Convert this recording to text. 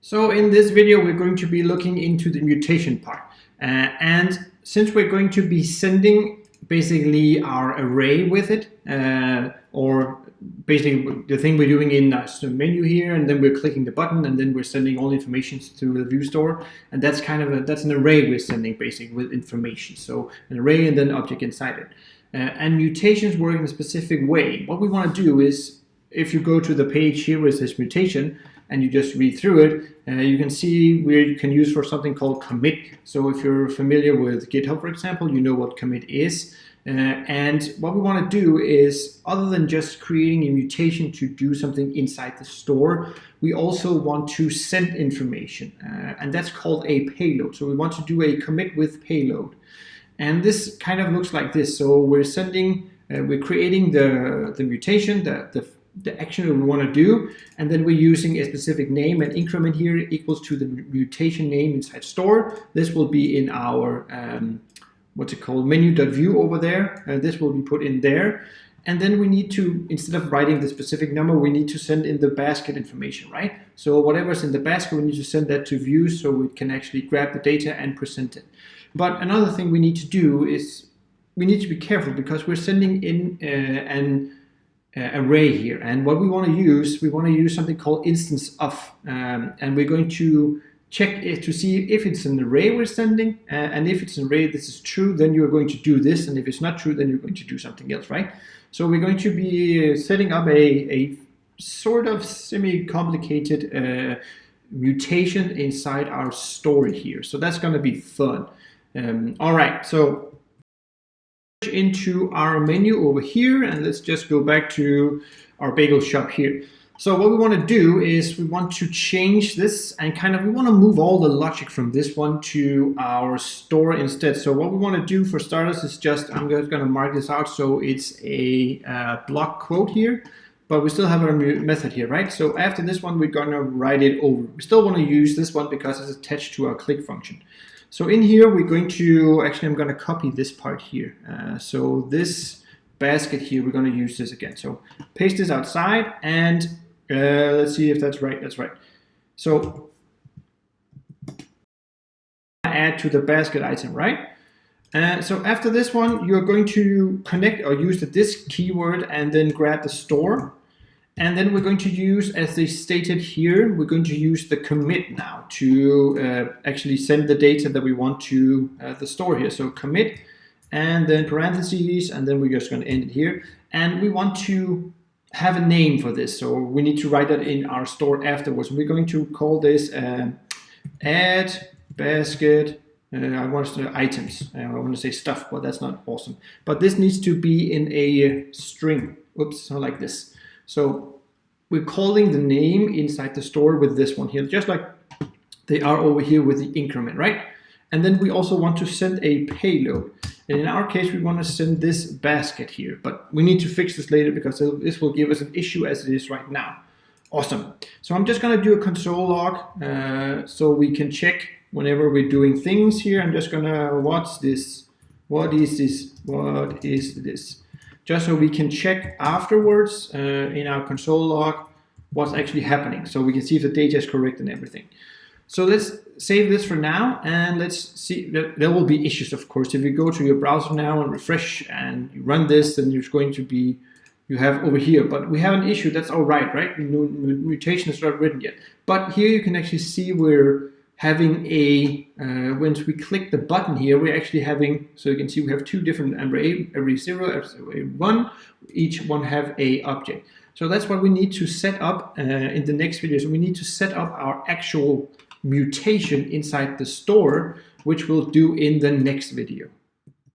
So in this video, we're going to be looking into the mutation part. And since we're going to be sending basically our array with it, or basically the thing we're doing in the menu here, and then we're clicking the button, and then we're sending all information through the view store, and that's kind of that's an array we're sending basically with information. So an array and then object inside it. And mutations work in a specific way. What we want to do is, if you go to the page here where it says mutation, and you just read through it, you can see where you can use for something called commit. So if you're familiar with GitHub, for example, you know what commit is. And what we want to do is, other than just creating a mutation to do something inside the store, we also want to send information, and that's called a payload. So we want to do a commit with payload. And this kind of looks like this. So we're sending, we're creating the mutation, the action that we want to do, and then we're using a specific name, and increment here equals to the mutation name inside store. This will be in our what's it called, menu.view over there, and this will be put in there. And then we need to, instead of writing the specific number, we need to send in the basket information, right? So whatever's in the basket, we need to send that to view so we can actually grab the data and present it. But another thing we need to do is we need to be careful, because we're sending in an array here, and what we want to use something called instance of, and we're going to check it to see if it's an array we're sending, and if it's an array, this is true, then you're going to do this, and if it's not true, then you're going to do something else, right? So we're going to be setting up a sort of semi-complicated mutation inside our story here, so that's going to be fun. All right, so into our menu over here, and let's just go back to our bagel shop here. So what we want to do is we want to change this, and we want to move all the logic from this one to our store instead. So what we want to do for starters is I'm just going to mark this out so it's a block quote here, but we still have our method here, right? So after this one, we're going to write it over. We still want to use this one because it's attached to our click function. So in here, we're going to, actually I'm going to copy this part here. So this basket here, we're going to use this again. So paste this outside, and let's see if that's right. That's right. So add to the basket item, right? So after this one, you're going to connect or use this keyword and then grab the store. And then we're going to use, as they stated here, we're going to use the commit now to actually send the data that we want to the store here. So commit, and then parentheses, and then we're just going to end it here. And we want to have a name for this, so we need to write that in our store afterwards. We're going to call this add basket. I want to say items. I want to say stuff, but that's not awesome. But this needs to be in a string. Oops, not like this. So we're calling the name inside the store with this one here, just like they are over here with the increment, right? And then we also want to send a payload. And in our case, we want to send this basket here, but we need to fix this later because this will give us an issue as it is right now. Awesome. So I'm just going to do a console log so we can check whenever we're doing things here. I'm just going to, what's this? What is this? What is this? Just so we can check afterwards in our console log what's actually happening, so we can see if the data is correct and everything. So let's save this for now, and let's see. There will be issues, of course. If you go to your browser now and refresh and you run this, then there's going to be, you have over here, but we have an issue. That's all right, right? Mutation is not written yet. But here you can actually see we're having a, once we click the button here, we're actually having, so you can see we have two different array 0, array 1, each one have a object. So that's what we need to set up in the next video. So we need to set up our actual mutation inside the store, which we'll do in the next video.